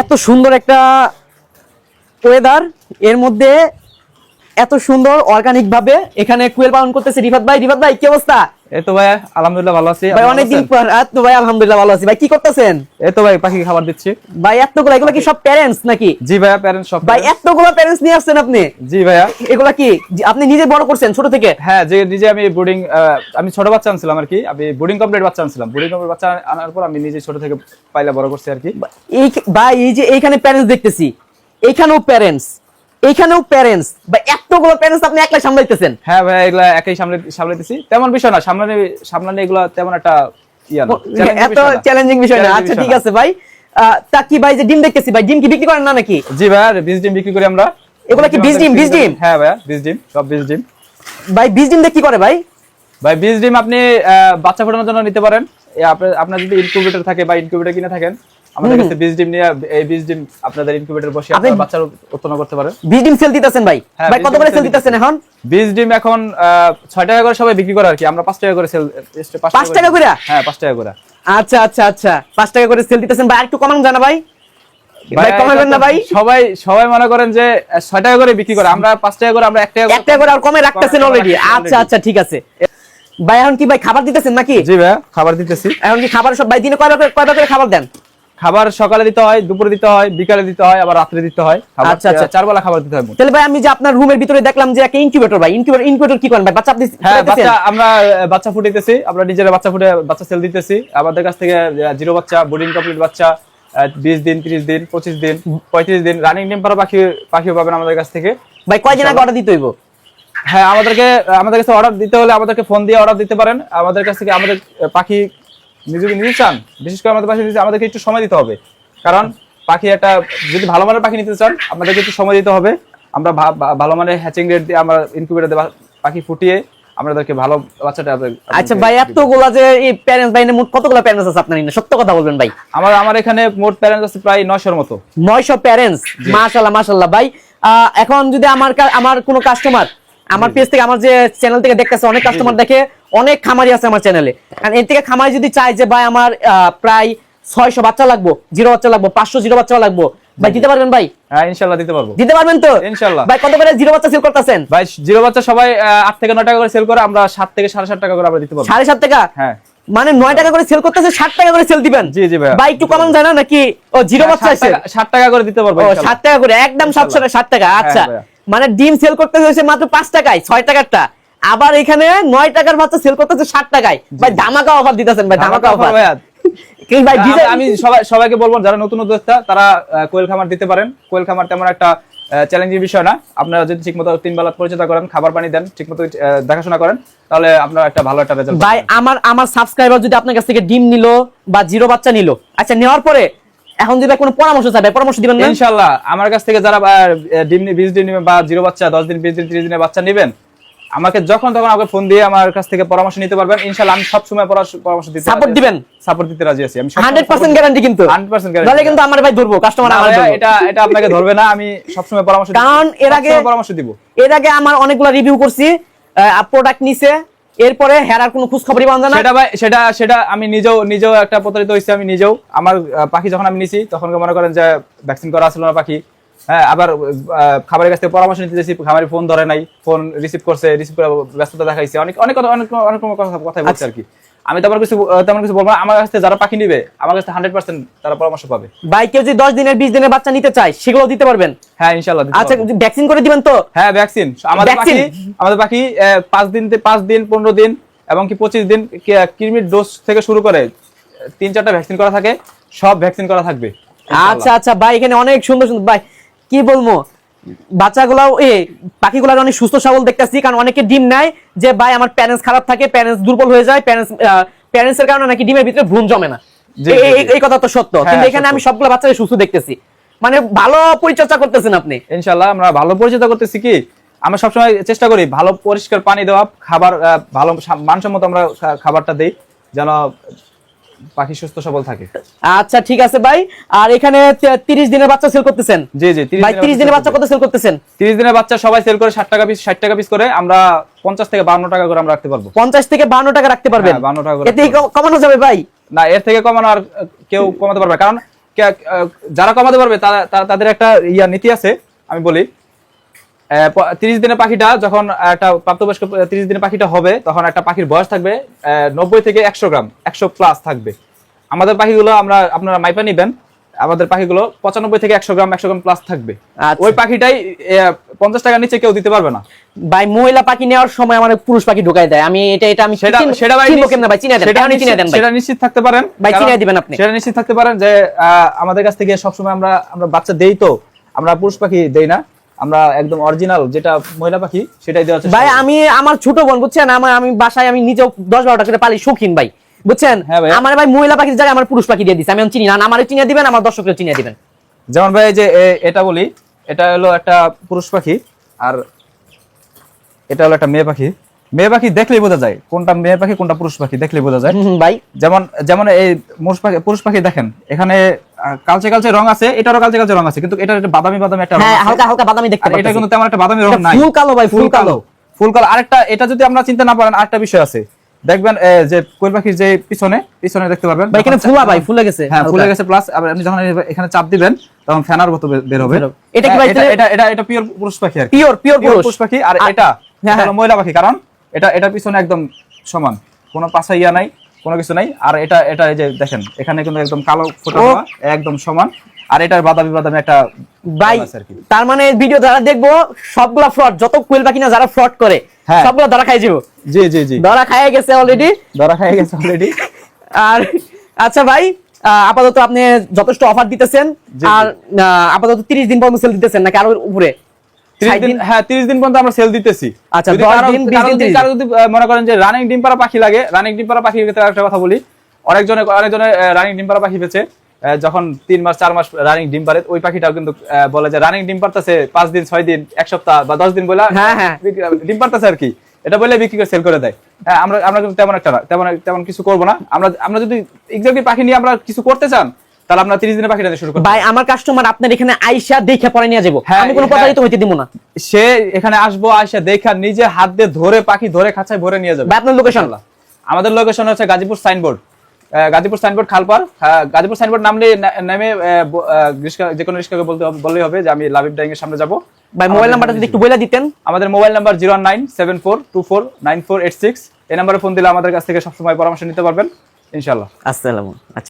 এত সুন্দর একটা ওয়েদার, এর মধ্যে এত সুন্দর অর্গানিক ভাবে এখানে কুয়েল পালন করতেছে রিফাত ভাই। রিফাত ভাই কি অবস্থা? এই তো ভাই আলহামদুলিল্লাহ ভালো আছি ভাই। অনেকদিন পর। তো ভাই আলহামদুলিল্লাহ ভালো আছি ভাই। কি করতেছেন? এই তো ভাই পাখি খাবার দিচ্ছি ভাই। এতগুলো এগুলো কি সব প্যারেন্টস নাকি? জি ভাইয়া প্যারেন্টস সব ভাই এতগুলো প্যারেন্টস নিয়ে আসছেন আপনি? জি ভাইয়া। এগুলা কি আপনি নিজে বড় করছেন ছোট থেকে? হ্যাঁ, যে নিজে আমি বোর্ডিং, আমি ছোট বাচ্চা আনছিলাম আর কি, আমি বোর্ডিং কমপ্লিট বাচ্চা আনছিলাম, বোর্ডিং কমপ্লিট বাচ্চা আনার পর আমি নিজে ছোট থেকে পাইলা বড় করছি আর কি। এই ভাই এই যে এইখানে প্যারেন্টস দেখতেছি, এইখানেও প্যারেন্টস, এইখানেও প্যারেন্টস, ভাই এতগুলো প্যারেন্টস আপনি একলা সামলাইতেছেন? হ্যাঁ ভাই, এগুলা একই সামলাইতেছি, তেমন বিষয় না, সামলানি এগুলা তেমন একটা ইয়া না, এত চ্যালেঞ্জিং বিষয় না। আচ্ছা ঠিক আছে ভাই। তা কি ভাই যে ডিম দেখতেছি ভাই, ডিম কি বিক্রি করেন না নাকি? জি ভাইয়া, বীজ ডিম বিক্রি করি আমরা। এগুলা কি বীজ ডিম? বীজ ডিম? হ্যাঁ ভাইয়া, বীজ ডিম, সব বীজ ডিম। ভাই বীজ ডিম দিয়ে কি করে ভাই? ভাই বীজ ডিম আপনি বাচ্চা ফোটানোর জন্য নিতে পারেন। আপনার যদি ইনকিউবেটর থাকে বা ইনকিউবেটর কিনে থাকেন, আমাদের কাছে বীজ ডিম নিয়ে এই বীজ ডিম আপনাদের ইনকিউবেটর বসে আপনারা বাচ্চা উৎপন্ন করতে পারেন। বীজ ডিম সেল দিতেছেন ভাই? ভাই কত করে সেল দিতেছেন এখন? বীজ ডিম এখন 6 টাকা করে সবাই বিক্রি করে আর কি, আমরা 5 টাকা করে সেল। 5 টাকা করে? হ্যাঁ 5 টাকা করে। আচ্ছা আচ্ছা আচ্ছা, 5 টাকা করে সেল দিতেছেন ভাই। একটু কমান জানা ভাই, ভাই কমাবেন না ভাই? সবাই মনে করেন যে 6 টাকা করে বিক্রি করে, আমরা 5 টাকা করে, আমরা 1 টাকা করে আর কমে রাখতেছেন অলরেডি। আচ্ছা আচ্ছা ঠিক আছে ভাই। এখন কি ভাই খাবার দিতেছেন নাকি? জি ভাই খাবার দিতেছি। এখন কি খাবার সব ভাই দিনে কয়বার করে খাবার দেন? খাবার সকালে দিতে হয়, দুপুরে দিতে হয়, বিকালে দিতে হয়, আবার রাত্রে দিতে হয়। আচ্ছা আচ্ছা, 4 বেলা খাবার দিতে হয়। তাহলে ভাই আমি যে আপনার রুমের ভিতরে দেখলাম যে একটা ইনকিউবেটর, ভাই ইনকিউবেটর কি করেন ভাই? বাচ্চা আপনি? হ্যাঁ বাচ্চা, আমরা বাচ্চা ফুটাইতেছি, আমরা নিজেরা বাচ্চা ফুটে বাচ্চা সেল দিতেছি। আমাদের কাছ থেকে জিরো বাচ্চা, বোর্ডিং কমপ্লিট বাচ্চা 20 দিন, 30 দিন, 25 দিন, 35 দিন রানিং ডিম পাড়া পাখিও পাবেন আমাদের কাছ থেকে। ভাই কয়দিন আগে অর্ডার দিতে হইব? হ্যাঁ, আমাদের কাছে অর্ডার দিতে হলে আমাদেরকে ফোন দিয়ে অর্ডার দিতে পারেন। আমাদের কাছ থেকে আমাদের পাখি যদি নিতে চান, বিশেষ করে আমাদের পাখি নিতে আমাদেরকে একটু সময় দিতে হবে, কারণ পাখি একটা যদি ভালো মানের পাখি নিতে চান আপনাদেরকে একটু সময় দিতে হবে। আমরা ভালো মানের হ্যাচিং রেট দিয়ে আমরা ইনকিউবেটর দিয়ে পাখি ফুটিয়ে আমাদেরকে ভালো বাচ্চাটা। আচ্ছা ভাই, এতগুলা যে এই প্যারেন্টস ভাই, মোট কতগুলা প্যারেন্টস আছে আপনার এখানে? সত্য কথা বলবেন ভাই। আমার এখানে মোট প্যারেন্টস আছে প্রায় 900 মতো। 900 প্যারেন্টস? মাশাআল্লাহ মাশাআল্লাহ ভাই। এখন যদি আমার কোনো কাস্টমার আমার পেজ থেকে, আমার যে চ্যানেল থেকে দেখতেছে, অনেক কাস্টমার দেখে, অনেক খামারি আছে আমার চ্যানেলে, কারণ এর থেকে খামারি যদি চায় যে ভাই আমার প্রায় 600 বাচ্চা লাগবো, জিরো বাচ্চা লাগবো, 500 জিরো বাচ্চা লাগবো, ভাই দিতে পারবেন ভাই? হ্যাঁ ইনশাআল্লাহ দিতে পারবো। দিতে পারবেন তো ইনশাআল্লাহ। ভাই কত করে জিরো বাচ্চা সেল করতেছেন? ভাই জিরো বাচ্চা সবাই 8 থেকে 9 টাকা করে সেল করে, আমরা 7 থেকে 7.5 টাকা করে আমরা দিতে পারবো। 7.5 টাকা? হ্যাঁ, মানে 9 টাকা করে সেল করতেছে, 60 টাকা করে সেল দিবেন? জি জি ভাই। ভাই একটু কমান যায় না নাকি? ও জিরো বাচ্চা আছে 60 টাকা করে দিতে পারবো। 60 টাকা করে, একদম 760 টাকা। আচ্ছা, মানে ডিম সেল করতেছে হচ্ছে মাত্র 5 টাকায়, 6 টাকারটা। আবার এখানে 9 টাকার বাচ্চা সেল করতেছে 60 টাকায়। ভাই ধামাকা অফার দিতেছেন ভাই, ধামাকা অফার ভাই। আমি সবাইকে বলবো যারা নতুন উদ্যোক্তা তারা কোয়েল খামার দিতে পারেন। কোয়েল খামার তেমন একটা চ্যালেঞ্জিং বিষয় না, আপনারা যদি ঠিকমতো 3 বেলা পরিচর্যা করেন, খাবার পানি দেন, ঠিকমতো দেখাশোনা করেন, তাহলে আপনারা একটা ভালো একটা রেজাল্ট ভাই। আমার সাবস্ক্রাইবার যদি আপনার কাছ থেকে ডিম নিলো বা জিরো বাচ্চা নিলো, আচ্ছা নেওয়ার পরে এখন যদি কোনো পরামর্শ চাই, পরামর্শ দিবেন না? ইনশাআল্লাহ। আমার কাছ থেকে যারা ডিম 20 দিন নেবেন বা জিরো বাচ্চা 10 দিন, 20 দিন, 30 দিনের বাচ্চা নেবেন, আমাকে যখন তখন আমাকে ফোন দিয়ে আমার কাছ থেকে পরামর্শ নিতে পারবেন। ইনশাআল্লাহ আমি সব সময় পরামর্শ দিতে, সাপোর্ট দিবেন, সাপোর্ট দিতে রাজি আছি। আমি 100% গ্যারান্টি, কিন্তু 100% গ্যারান্টি। তাহলে কিন্তু আমার ভাই ধরবো, কাস্টমার আমার ধরবো। এটা আপনাকে ধরবে না, আমি সব সময় পরামর্শ দিব, কারণ এর আগে আমার অনেকগুলো রিভিউ করছি, প্রোডাক্ট নিছে, এরপরে হেরার কোনো খোঁজ খবরই পাওয়া যায় না। সেটা ভাই, সেটা আমি নিজেও একটা প্রতারিত হইছি। আমি নিজেও আমার পাখি যখন আমি নিছি তখন মনে করেন যে ভ্যাকসিন করা ছিল না পাখি। হ্যাঁ, আবার খাবারের কাছ থেকে পরামর্শ নিতে যাচ্ছি, খামারি ফোন ধরে নাই, ফোন রিসিভ করে ব্যস্ততা দেখাইছে, অনেক কথা বলছে আর কি। আমি তেমন কিছু বলবো না। আমার কাছ থেকে যারা পাখি নিবে, আমার কাছ থেকে 100% তারা পরামর্শ পাবে। ভাই কেউ যদি 10 দিনের 20 দিনের বাচ্চা নিতে চায়, সেগুলো দিতে পারবেন? হ্যাঁ ইনশাআল্লাহ। আচ্ছা, ভ্যাকসিন করে দিবেন তো? হ্যাঁ ভ্যাকসিন। আমাদের পাখি 5 দিন, 15 দিন এবং কি 25 দিন কৃমির ডোজ থেকে শুরু করে 3-4টা ভ্যাকসিন করা থাকে, সব ভ্যাকসিন করা থাকবে। আচ্ছা আচ্ছা ভাই, এখানে অনেক সুন্দর সুন্দর, ভাই কি বলবো, বাচ্চাগুলাও পাখিগুলার অনেক সুস্থ সবল দেখতেছি। কারণ অনেকে ডিম নেয় যে ভাই আমার প্যারেন্টস খারাপ থাকে, প্যারেন্টস দুর্বল হয়ে যায়, প্যারেন্টসের কারণে নাকি ডিমের ভিতরে ভ্রূণ জমে না। এই কথা তো সত্য, কিন্তু এখানে আমি সবগুলো বাচ্চাকে সুস্থ দেখতেছি, মানে ভালো পরিচর্যা করতেছেন আপনি। ইনশাআল্লাহ আমরা ভালো পরিচর্যা করতেছি। কি আমরা সবসময় চেষ্টা করি ভালো পরিষ্কার পানি দেওয়া, খাবার ভালো মানসম্মত আমরা খাবারটা দেই, যেন পাখি সুস্থ সবল থাকে। আচ্ছা ঠিক আছে ভাই। আর এখানে 30 দিনের বাচ্চা সেল করতেছেন? জি জি। ভাই 30 দিনের বাচ্চা কত সেল করতেছেন? 30 দিনের বাচ্চা সবাই সেল করে 60 টাকা পিস, 60 টাকা পিস করে। আমরা 50 থেকে 52 টাকা করে আমরা রাখতে পারবো। 50 থেকে 52 টাকা রাখতে পারবেন? 52 টাকা করে। এতে কমানো যাবে ভাই? না, এর থেকে কমানো আর কেউ কমাতে পারবে, কারণ যারা কমাতে পারবে তাদের একটা নীতি আছে, আমি বলি 30 দিনের পাখিটা যখন একটা প্রাপ্তবয়স্ক 30 দিনের পাখিটা হবে, তখন একটা পাখির বয়স থাকবে 90 থেকে 100 গ্রাম, 100 প্লাস থাকবে। আমাদের পাখিগুলো আপনারা মাইপা নিবেন, আমাদের পাখিগুলো 95 থেকে 100 গ্রাম, 100 গ্রাম প্লাস থাকবে। ওই পাখিটাই 50 টাকার নিচে কেউ দিতে পারবে না ভাই। মহিলা পাখি নেওয়ার সময় আমার পুরুষ পাখি ঢুকাই দেয়, আমি আমি সেটা ভাই চিনে দেন ভাই, সেটা নিশ্চিত থাকতে পারেন ভাই, চিনে দিবেন আপনি, সেটা নিশ্চিত থাকতে পারেন যে আমাদের কাছ থেকে সবসময় আমরা বাচ্চা দেই, তো আমরা পুরুষ পাখি দেই না, আমরা একদম অরিজিনাল যেটা মহিলা পাখি সেটাই দেওয়া ভাই। আমি আমার ছোট বোন বুঝছেন, আমি বাসায় আমি নিজেও 10-12টা করে পালি, শৌখিন ভাই বুঝছেন। আমার ভাই মহিলা পাখির জায়গায় আমার পুরুষ পাখি দিয়ে দিচ্ছে, আমি চিনি না, আমারও চিনিয়ে দিবেন, আমার দর্শককেও চিনিয়ে দিবেন। যেমন ভাই যে এটা বলি, এটা হলো একটা পুরুষ পাখি, আর এটা হলো একটা মেয়ে পাখি। মেয়ে পাখি দেখলেই বোঝা যায় কোনটা মেয়ে পাখি কোনটা পুরুষ পাখি, দেখলেই বোঝা যায় ভাই। যেমন এই পুরুষ পাখি দেখেন, এখানে কালচে কালচে রং আছে, এটারও কালচে কালচে রং আছে, কিন্তু এটা বাদামি বাদামি একটা রং আছে, হালকা হালকা বাদামি দেখতে পাচ্ছি। এটা কিন্তু তেমন একটা বাদামি রং নাই, ফুল কালো ভাই, ফুল কালো। আরেকটা, এটা যদি আমরা চিন্তা না পারেন, আরেকটা বিষয় আছে, দেখবেন যে কোয়েল পাখির যে পিছনে দেখতে পারবেন ভাই, এখানে ফুলা ভাই, ফুলে গেছে, হ্যাঁ ফুলে গেছে, প্লাস আপনি যখন এখানে চাপ দিবেন তখন ফ্যানার মতো বের হবে। এটা কি ভাই? এটা পিওর পুরুষ পাখি, আর পিওর পুরুষ পাখি। আর এটা হলো মহিলা পাখি, কারণ এটা পিছনে একদম সমান, কোনো পাছা নাই, কোনো কিছু নাই। আর এটা এই যে দেখেন, এখানে কিন্তু একদম কালো ফোঁটা দেওয়া, একদম সমান। আর এটার বাদামি বাদামি একটা ভাই, তার মানে ভিডিও যারা দেখবো সবগুলা ফ্রড, যত কোয়েল পাখি না যারা ফ্রড করে সবগুলা ধরা খাই যাবো। জি জি জি, ধরা খাইয়ে গেছে অলরেডি, আর আচ্ছা ভাই, আপাতত আপনি যথেষ্ট অফার দিতেছেন, আর আপাতত 30 দিন পর্যন্ত সেল দিতেছেন নাকি আরো উপরে? 30 দিন, হ্যাঁ 30 দিন পর্যন্ত আমরা সেল দিতেছি। আচ্ছা, যদি কারো যদি মনে করেন যে রানিং ডিম পাড়া পাখি লাগে, রানিং ডিম পাড়া পাখির ক্ষেত্রে একটা কথা বলি, অনেকজনে রানিং ডিম পাড়া পাখি পেয়েছে, যখন 3 মাস 4 মাস রানিং ডিম পারে, ওই পাখিটাও কিন্তু বলে যে রানিং ডিম পারতেছে 5 দিন 6 দিন 1 সপ্তাহ বা 10 দিন বলে ডিম পারতেছে আর কি, এটা বলে বিক্রি করে সেল করে দেয়। আমরা কিন্তু তেমন কিছু করবো না। আমরা যদি এক্স্যাক্টলি পাখি নিয়ে আমরা কিছু করতে চান, তাহলে আমরা 30 দিনের পাখিটা শুরু করব। ভাই, আমার কাস্টমার আপনার এখানে আইসা দেখে পরে নিয়ে যাবো, আমি কোনো প্রতারিত হইতে দিব না। সে এখানে আসবো, আইসা দেখা নিজে হাত দিয়ে ধরে পাখি ধরে খাঁচায় ভরে নিয়ে যাবে। আপনার লোকেশন? আমাদের লোকেশন হচ্ছে গাজীপুর সাইনবোর্ড খালপার। গাজীপুর সাইনবোর্ড নেমে যে কোনো রিস্কাকে বললেই হবে যে আমি লাবিব ডাইং এর সামনে যাবো। ভাই, মোবাইল নাম্বারটা যদি একটু বলে দিতেন। আমাদের মোবাইল নাম্বার 01974249486। এই নাম্বারে ফোন দিলে আমাদের কাছ থেকে সবসময় পরামর্শ নিতে পারবেন ইনশাআল্লাহ। আসসালামু আলাইকুম।